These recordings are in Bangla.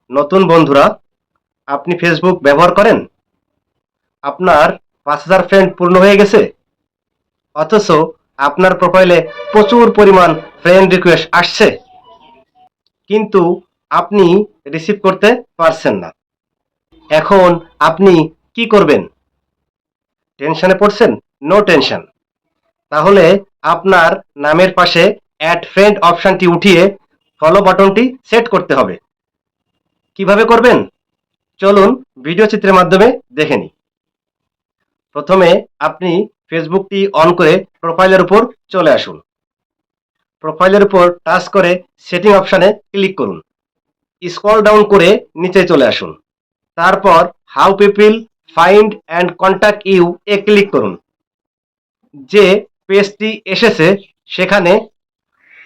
নতুন বন্ধুরা, আপনি ফেসবুক ব্যবহার করেন? আপনার ৫,০০০ ফ্রেন্ড পূর্ণ হয়ে গেছে, অথচ আপনার প্রোফাইলে প্রচুর পরিমাণ ফ্রেন্ড রিকোয়েস্ট আসছে, কিন্তু আপনি রিসিভ করতে পারছেন না। এখন আপনি কি করবেন? টেনশনে পড়ছেন? No tension. তাহলে আপনার নামের পাশে অ্যাড ফ্রেন্ড অপশনটি উঠিয়ে ফলো বাটনটি সেট করতে হবে। কিভাবে করবেন? চলুন ভিডিও চিত্রের মাধ্যমে দেখে নিই। প্রথমে আপনি ফেসবুকটি অন করে প্রোফাইলের উপর চলে আসুন। প্রোফাইলের উপর টাচ করে সেটিং অপশানে ক্লিক করুন। স্ক্রল ডাউন করে নিচে চলে আসুন। তারপর how people find and contact you এ ক্লিক করুন। যে পেজটি এসেছে সেখানে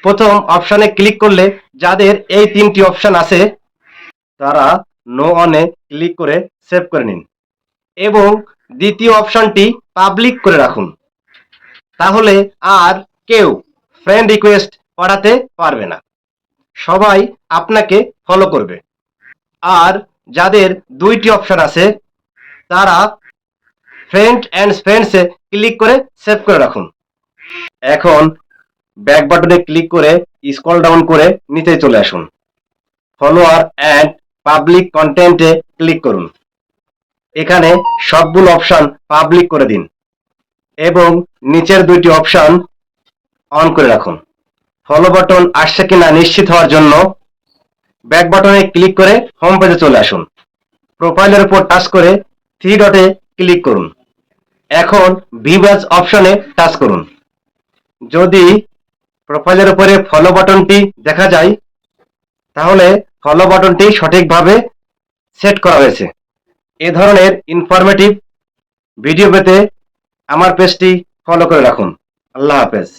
প্রথম অপশানে ক্লিক করলে যাদের এই ৩টি অপশান আছে তারা নো অনে ক্লিক করে সেভ করে নিন এবং দ্বিতীয় অপশনটি পাবলিক করে রাখুন। তাহলে আর কেউ ফ্রেন্ড রিকোয়েস্ট পাঠাতে পারবে না, সবাই আপনাকে ফলো করবে। আর যাদের ২টি অপশন আছে তারা ফ্রেন্ড অ্যান্ড ফ্রেন্ডসে ক্লিক করে সেভ করে রাখুন। এখন ব্যাক বাটনে ক্লিক করে স্ক্রল ডাউন করে নিচে চলে আসুন। ফলোয়ার অ্যান্ড পাবলিক কন্টেন্টে ক্লিক করুন। এখানে সবগুলো অপশন পাবলিক করে দিন এবং নিচের ২টি অপশন অন করে রাখুন। ফলো বাটন আসছে কিনা নিশ্চিত হওয়ার জন্য ব্যাক বাটনে ক্লিক করে হোম পেজে চলে আসুন। প্রোফাইলের উপর টাচ করে 3 ডটে ক্লিক করুন। এখন ভিউ ব্যাজ অপশনে টাচ করুন। যদি প্রোফাইলের উপরে ফলো বাটনটি দেখা যায় তাহলে ফলো বাটনটি সঠিকভাবে সেট করা হয়েছে। এ ধরনের ইনফরমেটিভ ভিডিও পেতে আমার পেজটি ফলো করে রাখুন। আল্লাহ হাফেজ।